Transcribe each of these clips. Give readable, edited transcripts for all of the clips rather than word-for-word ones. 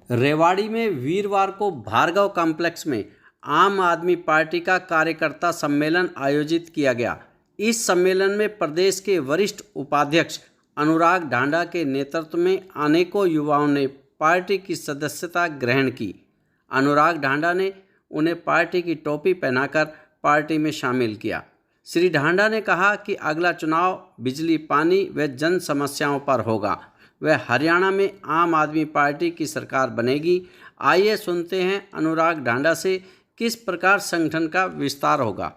रेवाड़ी में वीरवार को भार्गव कॉम्प्लेक्स में आम आदमी पार्टी का कार्यकर्ता सम्मेलन आयोजित किया गया। इस सम्मेलन में प्रदेश के वरिष्ठ उपाध्यक्ष अनुराग ढांडा के नेतृत्व में अनेकों युवाओं ने पार्टी की सदस्यता ग्रहण की। अनुराग ढांडा ने उन्हें पार्टी की टोपी पहनाकर पार्टी में शामिल किया। श्री ढांडा ने कहा कि अगला चुनाव बिजली, पानी व जन समस्याओं पर होगा। वह हरियाणा में आम आदमी पार्टी की सरकार बनेगी। आइए सुनते हैं अनुराग ढांडा से किस प्रकार संगठन का विस्तार होगा।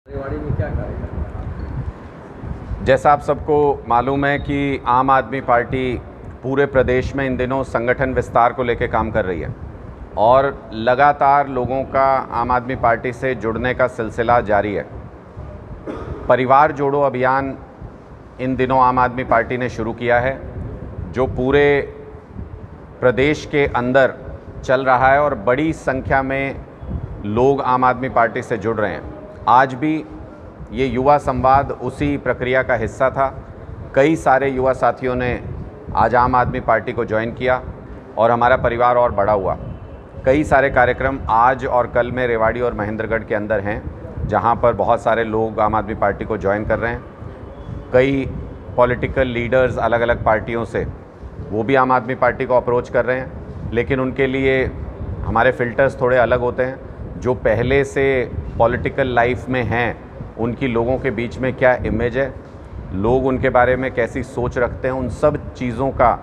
रेवाड़ी में क्या कार्यक्रम? जैसा आप सबको मालूम है कि आम आदमी पार्टी पूरे प्रदेश में इन दिनों संगठन विस्तार को लेकर काम कर रही है और लगातार लोगों का आम आदमी पार्टी से जुड़ने का सिलसिला जारी है। परिवार जोड़ो अभियान इन दिनों आम आदमी पार्टी ने शुरू किया है, जो पूरे प्रदेश के अंदर चल रहा है और बड़ी संख्या में लोग आम आदमी पार्टी से जुड़ रहे हैं। आज भी ये युवा संवाद उसी प्रक्रिया का हिस्सा था। कई सारे युवा साथियों ने आज आम आदमी पार्टी को ज्वाइन किया और हमारा परिवार और बड़ा हुआ। कई सारे कार्यक्रम आज और कल में रेवाड़ी और महेंद्रगढ़ के अंदर हैं, जहां पर बहुत सारे लोग आम आदमी पार्टी को ज्वाइन कर रहे हैं। कई पॉलिटिकल लीडर्स अलग अलग पार्टियों से वो भी आम आदमी पार्टी को अप्रोच कर रहे हैं, लेकिन उनके लिए हमारे फ़िल्टर्स थोड़े अलग होते हैं। जो पहले से पॉलिटिकल लाइफ में हैं, उनकी लोगों के बीच में क्या इमेज है, लोग उनके बारे में कैसी सोच रखते हैं, उन सब चीज़ों का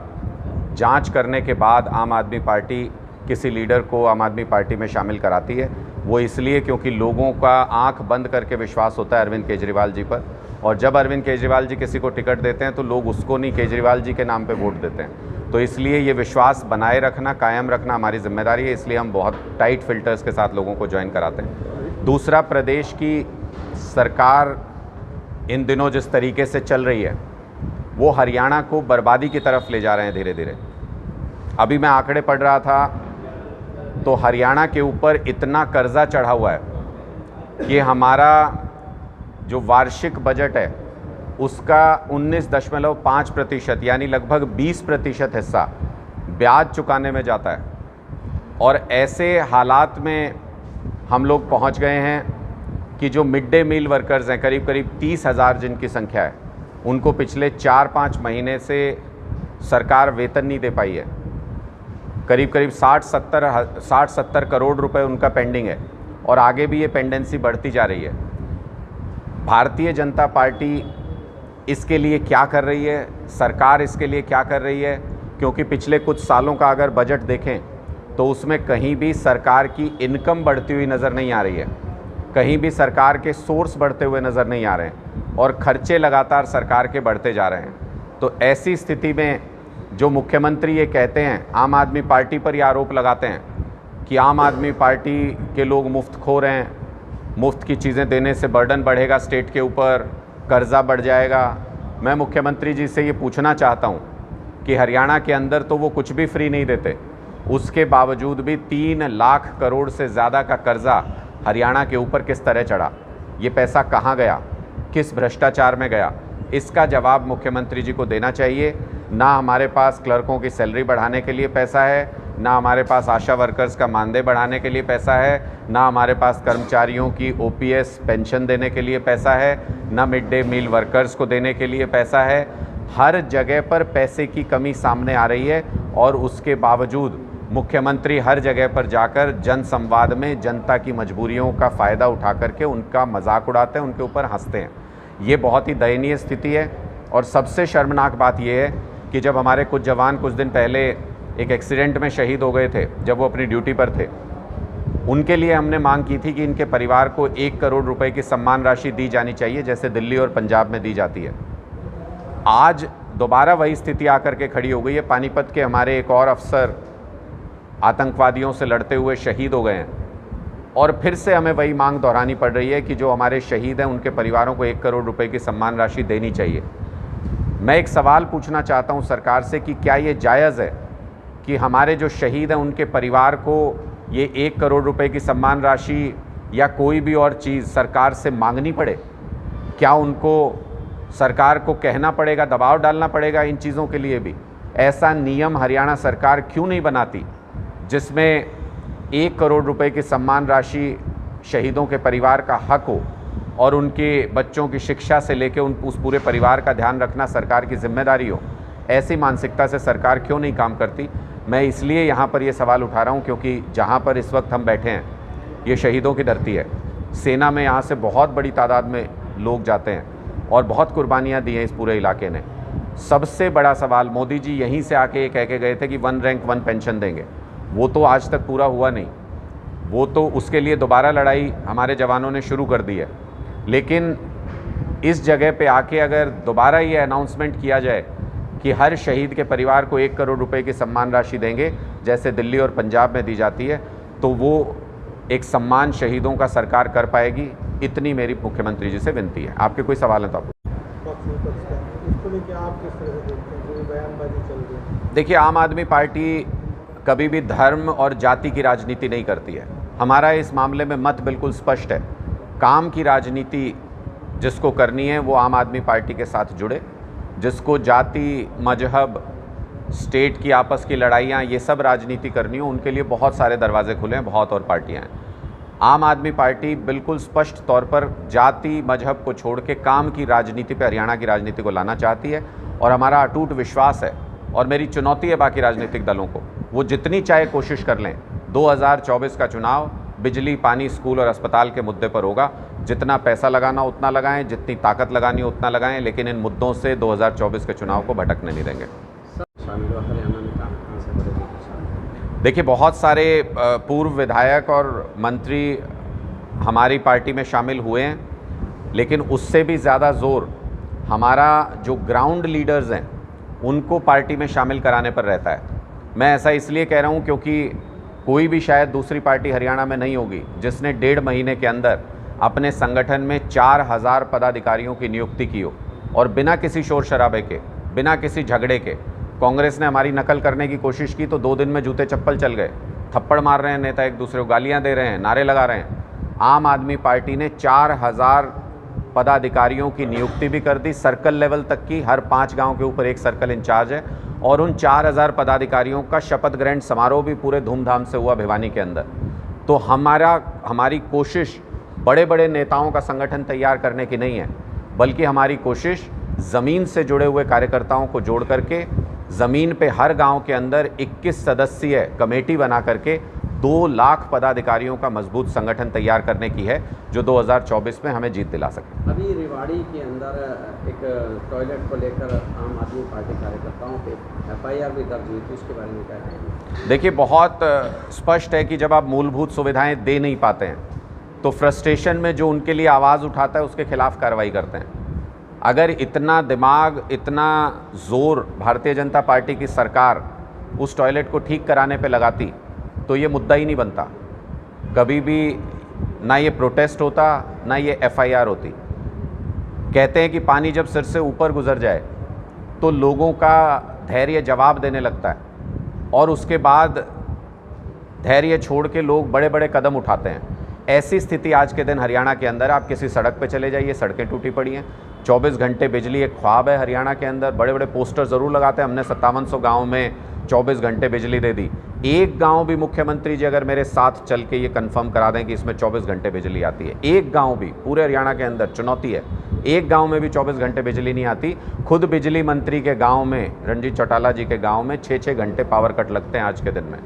जांच करने के बाद आम आदमी पार्टी किसी लीडर को आम आदमी पार्टी में शामिल कराती है। वो इसलिए क्योंकि लोगों का आंख बंद करके विश्वास होता है अरविंद केजरीवाल जी पर, और जब अरविंद केजरीवाल जी किसी को टिकट देते हैं तो लोग उसको नहीं, केजरीवाल जी के नाम पे वोट देते हैं। तो इसलिए ये विश्वास बनाए रखना, कायम रखना हमारी जिम्मेदारी है। इसलिए हम बहुत टाइट फिल्टर्स के साथ लोगों को ज्वाइन कराते हैं। दूसरा, प्रदेश की सरकार इन दिनों जिस तरीके से चल रही है वो हरियाणा को बर्बादी की तरफ ले जा रहे हैं धीरे धीरे। अभी मैं आंकड़े पढ़ रहा था तो हरियाणा के ऊपर इतना कर्जा चढ़ा हुआ है कि हमारा जो वार्षिक बजट है उसका 19.5% यानी लगभग 20% हिस्सा ब्याज चुकाने में जाता है। और ऐसे हालात में हम लोग पहुंच गए हैं कि जो मिड डे मील वर्कर्स हैं, करीब करीब 30,000 जिनकी संख्या है, उनको पिछले 4-5 महीने से सरकार वेतन नहीं दे पाई है। करीब करीब 60-70 करोड़ रुपए उनका पेंडिंग है और आगे भी ये पेंडेंसी बढ़ती जा रही है। भारतीय जनता पार्टी इसके लिए क्या कर रही है, सरकार इसके लिए क्या कर रही है? क्योंकि पिछले कुछ सालों का अगर बजट देखें तो उसमें कहीं भी सरकार की इनकम बढ़ती हुई नज़र नहीं आ रही है, कहीं भी सरकार के सोर्स बढ़ते हुए नज़र नहीं आ रहे हैं और खर्चे लगातार सरकार के बढ़ते जा रहे हैं। तो ऐसी स्थिति में जो मुख्यमंत्री ये कहते हैं, आम आदमी पार्टी पर ये आरोप लगाते हैं कि आम आदमी पार्टी के लोग मुफ्त खो रहे हैं, मुफ्त की चीज़ें देने से बर्डन बढ़ेगा स्टेट के ऊपर, कर्जा बढ़ जाएगा। मैं मुख्यमंत्री जी से ये पूछना चाहता हूँ कि हरियाणा के अंदर तो वो कुछ भी फ्री नहीं देते, उसके बावजूद भी 3 लाख करोड़ से ज़्यादा का कर्जा हरियाणा के ऊपर किस तरह चढ़ा? ये पैसा कहाँ गया, किस भ्रष्टाचार में गया? इसका जवाब मुख्यमंत्री जी को देना चाहिए। ना हमारे पास क्लर्कों की सैलरी बढ़ाने के लिए पैसा है, ना हमारे पास आशा वर्कर्स का मानदेय बढ़ाने के लिए पैसा है, ना हमारे पास कर्मचारियों की ओपीएस पेंशन देने के लिए पैसा है, ना मिड डे मील वर्कर्स को देने के लिए पैसा है। हर जगह पर पैसे की कमी सामने आ रही है और उसके बावजूद मुख्यमंत्री हर जगह पर जाकर जन संवाद में जनता की मजबूरियों का फ़ायदा उठा करके उनका मजाक उड़ाते हैं, उनके ऊपर हंसते हैं। ये बहुत ही दयनीय स्थिति है। और सबसे शर्मनाक बात यह है कि जब हमारे कुछ जवान कुछ दिन पहले एक एक्सीडेंट में शहीद हो गए थे, जब वो अपनी ड्यूटी पर थे, उनके लिए हमने मांग की थी कि इनके परिवार को 1 करोड़ रुपए की सम्मान राशि दी जानी चाहिए, जैसे दिल्ली और पंजाब में दी जाती है। आज दोबारा वही स्थिति आकर के खड़ी हो गई है। पानीपत के हमारे एक और अफसर आतंकवादियों से लड़ते हुए शहीद हो गए हैं और फिर से हमें वही मांग दोहरानी पड़ रही है कि जो हमारे शहीद हैं उनके परिवारों को 1 करोड़ रुपए की सम्मान राशि देनी चाहिए। मैं एक सवाल पूछना चाहता हूं सरकार से कि क्या ये जायज़ है कि हमारे जो शहीद हैं उनके परिवार को ये 1 करोड़ रुपए की सम्मान राशि या कोई भी और चीज़ सरकार से मांगनी पड़े? क्या उनको सरकार को कहना पड़ेगा, दबाव डालना पड़ेगा इन चीज़ों के लिए भी? ऐसा नियम हरियाणा सरकार क्यों नहीं बनाती जिसमें 1 करोड़ रुपए की सम्मान राशि शहीदों के परिवार का हक हो और उनके बच्चों की शिक्षा से लेकर उस पूरे परिवार का ध्यान रखना सरकार की जिम्मेदारी हो। ऐसी मानसिकता से सरकार क्यों नहीं काम करती? मैं इसलिए यहाँ पर ये सवाल उठा रहा हूँ क्योंकि जहाँ पर इस वक्त हम बैठे हैं ये शहीदों की धरती है। सेना में यहाँ से बहुत बड़ी तादाद में लोग जाते हैं और बहुत कुर्बानियाँ दी हैं इस पूरे इलाके ने। सबसे बड़ा सवाल, मोदी जी यहीं से आके ये कह के गए थे कि 1 रैंक 1 पेंशन देंगे, वो तो आज तक पूरा हुआ नहीं। वो तो उसके लिए दोबारा लड़ाई हमारे जवानों ने शुरू कर दी है, लेकिन इस जगह पे आके अगर दोबारा ये अनाउंसमेंट किया जाए कि हर शहीद के परिवार को 1 करोड़ रुपए की सम्मान राशि देंगे जैसे दिल्ली और पंजाब में दी जाती है, तो वो एक सम्मान शहीदों का सरकार कर पाएगी। इतनी मेरी मुख्यमंत्री जी से विनती है। आपके कोई सवाल है तो आप इसको लेकर आप किस तरह से देखते हैं, जो बयानबाजी चल रही है? देखिए, आम आदमी पार्टी कभी भी धर्म और जाति की राजनीति नहीं करती है। हमारा इस मामले में मत बिल्कुल स्पष्ट है। काम की राजनीति जिसको करनी है वो आम आदमी पार्टी के साथ जुड़े। जिसको जाति, मजहब, स्टेट की आपस की लड़ाइयाँ, ये सब राजनीति करनी हो, उनके लिए बहुत सारे दरवाजे खुले हैं, बहुत और पार्टियाँ हैं। आम आदमी पार्टी बिल्कुल स्पष्ट तौर पर जाति मजहब को छोड़ के काम की राजनीति पे हरियाणा की राजनीति को लाना चाहती है और हमारा अटूट विश्वास है और मेरी चुनौती है बाकी राजनीतिक दलों को, वो जितनी चाहे कोशिश कर लें। 2024 का चुनाव बिजली, पानी, स्कूल और अस्पताल के मुद्दे पर होगा। जितना पैसा लगाना उतना लगाएं, जितनी ताकत लगानी उतना लगाएं, लेकिन इन मुद्दों से 2024 के चुनाव को भटकने नहीं देंगे। देखिए, बहुत सारे पूर्व विधायक और मंत्री हमारी पार्टी में शामिल हुए हैं, लेकिन उससे भी ज़्यादा जोर हमारा जो ग्राउंड लीडर्स हैं उनको पार्टी में शामिल कराने पर रहता है। मैं ऐसा इसलिए कह रहा हूं क्योंकि कोई भी शायद दूसरी पार्टी हरियाणा में नहीं होगी जिसने 1.5 महीने के अंदर अपने संगठन में 4000 पदाधिकारियों की नियुक्ति की हो और बिना किसी शोर शराबे के, बिना किसी झगड़े के। कांग्रेस ने हमारी नकल करने की कोशिश की तो 2 दिन में जूते चप्पल चल गए। थप्पड़ मार रहे हैं नेता एक दूसरे को, गालियां दे रहे हैं, नारे लगा रहे हैं। आम आदमी पार्टी ने 4000 पदाधिकारियों की नियुक्ति भी कर दी, सर्कल लेवल तक की। हर 5 गांव के ऊपर एक सर्कल इंचार्ज है और उन 4000 पदाधिकारियों का शपथ ग्रहण समारोह भी पूरे धूमधाम से हुआ भिवानी के अंदर। तो हमारी कोशिश बड़े बड़े नेताओं का संगठन तैयार करने की नहीं है, बल्कि हमारी कोशिश ज़मीन से जुड़े हुए कार्यकर्ताओं को जोड़ करके ज़मीन पे हर गांव के अंदर 21 सदस्यीय कमेटी बना करके 2 लाख पदाधिकारियों का मजबूत संगठन तैयार करने की है, जो 2024 में हमें जीत दिला सके। अभी रेवाड़ी के अंदर एक टॉयलेट को लेकर आम आदमी पार्टी कार्यकर्ताओं पे FIR भी दर्ज हुई थी, उसके बारे में क्या कहेंगे? देखिए, बहुत स्पष्ट है कि जब आप मूलभूत सुविधाएं दे नहीं पाते हैं तो फ्रस्ट्रेशन में जो उनके लिए आवाज़ उठाता है उसके खिलाफ कार्रवाई करते हैं। अगर इतना दिमाग, इतना जोर भारतीय जनता पार्टी की सरकार उस टॉयलेट को ठीक कराने पे लगाती तो ये मुद्दा ही नहीं बनता। कभी भी ना ये प्रोटेस्ट होता, ना ये FIR होती। कहते हैं कि पानी जब सिर से ऊपर गुजर जाए तो लोगों का धैर्य जवाब देने लगता है और उसके बाद धैर्य छोड़ के लोग बड़े बड़े कदम उठाते हैं। ऐसी स्थिति आज के दिन हरियाणा के अंदर। आप किसी सड़क पे चले जाइए, सड़कें टूटी पड़ी हैं। 24 घंटे बिजली एक ख्वाब है हरियाणा के अंदर। बड़े बड़े पोस्टर ज़रूर लगाते हैं, हमने 5700 गाँव में 24 घंटे बिजली दे दी। एक गांव भी मुख्यमंत्री जी अगर मेरे साथ चल के ये कंफर्म करा दें कि इसमें 24 घंटे बिजली आती है, एक गांव भी पूरे हरियाणा के अंदर, चुनौती है, एक गांव में भी 24 घंटे बिजली नहीं आती। खुद बिजली मंत्री के गांव में, रणजीत चौटाला जी के गांव में 6-6 घंटे पावर कट लगते हैं आज के दिन में।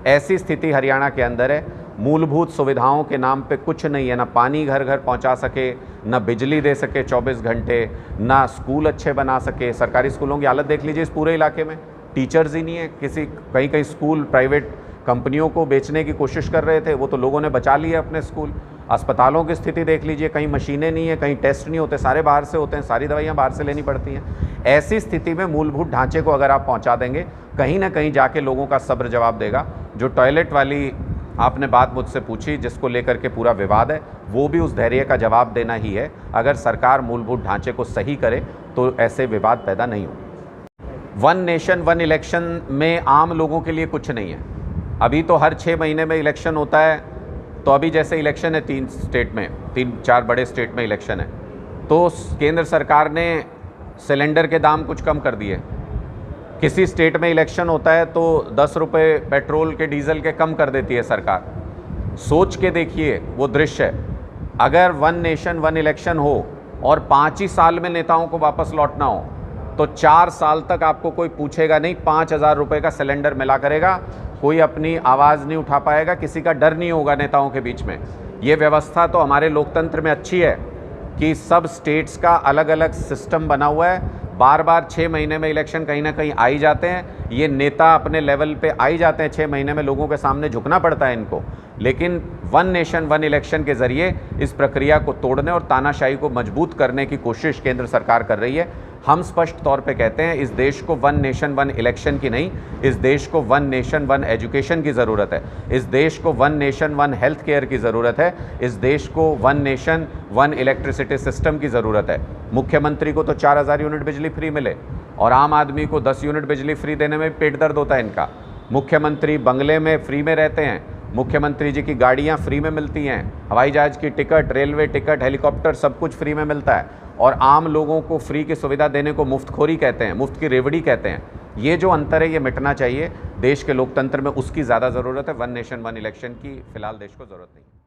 ऐसी स्थिति हरियाणा के अंदर है। मूलभूत सुविधाओं के नाम पे कुछ नहीं है, ना पानी घर घर पहुंचा सके, ना बिजली दे सके 24 घंटे, ना स्कूल अच्छे बना सके। सरकारी स्कूलों की हालत देख लीजिए इस पूरे इलाके में, टीचर्स ही नहीं है। कई स्कूल प्राइवेट कंपनियों को बेचने की कोशिश कर रहे थे, वो तो लोगों ने बचा लिए अपने स्कूल। अस्पतालों की स्थिति देख लीजिए, कहीं मशीनें नहीं है, कहीं टेस्ट नहीं होते, सारे बाहर से होते हैं, सारी दवाइयाँ बाहर से लेनी पड़ती हैं। ऐसी स्थिति में मूलभूत ढांचे को अगर आप पहुँचा देंगे, कहीं ना कहीं जाके लोगों का सब्र जवाब देगा। जो टॉयलेट वाली आपने बात मुझसे पूछी, जिसको लेकर के पूरा विवाद है, वो भी उस धैर्य का जवाब देना ही है। अगर सरकार मूलभूत ढांचे को सही करे तो ऐसे विवाद पैदा नहीं होंगे। 1 नेशन 1 इलेक्शन में आम लोगों के लिए कुछ नहीं है। अभी तो हर 6 महीने में इलेक्शन होता है, तो अभी जैसे इलेक्शन है 3 स्टेट में, 3-4 बड़े स्टेट में इलेक्शन है, तो केंद्र सरकार ने सिलेंडर के दाम कुछ कम कर दिए, किसी स्टेट में इलेक्शन होता है तो 10 रुपये पेट्रोल के डीजल के कम कर देती है सरकार। सोच के देखिए वो दृश्य। अगर वन नेशन वन इलेक्शन हो और 5 ही साल में नेताओं को वापस लौटना हो तो 4 साल तक आपको कोई पूछेगा नहीं, 5,000 रुपये का सिलेंडर मिला करेगा, कोई अपनी आवाज़ नहीं उठा पाएगा, किसी का डर नहीं होगा नेताओं के बीच में। ये व्यवस्था तो हमारे लोकतंत्र में अच्छी है कि सब स्टेट्स का अलग अलग सिस्टम बना हुआ है। बार बार 6 महीने में इलेक्शन कहीं ना कहीं आ ही जाते हैं, ये नेता अपने लेवल पे आ ही जाते हैं, 6 महीने में लोगों के सामने झुकना पड़ता है इनको। लेकिन वन नेशन वन इलेक्शन के ज़रिए इस प्रक्रिया को तोड़ने और तानाशाही को मजबूत करने की कोशिश केंद्र सरकार कर रही है। हम स्पष्ट तौर पे कहते हैं इस देश को वन नेशन वन इलेक्शन की नहीं, इस देश को वन नेशन वन एजुकेशन की ज़रूरत है, इस देश को one nation one health care की ज़रूरत है, इस देश को one nation one electricity system की ज़रूरत है। मुख्यमंत्री को तो 4,000 यूनिट बिजली फ्री मिले और आम आदमी को 10 यूनिट बिजली फ्री देने में पेट दर्द होता है इनका। मुख्यमंत्री बंगले में फ्री में रहते हैं, मुख्यमंत्री जी की गाड़ियाँ फ्री में मिलती हैं, हवाई जहाज़ की टिकट, रेलवे टिकट, हेलीकॉप्टर सब कुछ फ्री में मिलता है, और आम लोगों को फ्री की सुविधा देने को मुफ्तखोरी कहते हैं, मुफ्त की रेवड़ी कहते हैं। ये जो अंतर है ये मिटना चाहिए देश के लोकतंत्र में, उसकी ज़्यादा ज़रूरत है। वन नेशन वन इलेक्शन की फ़िलहाल देश को ज़रूरत नहीं।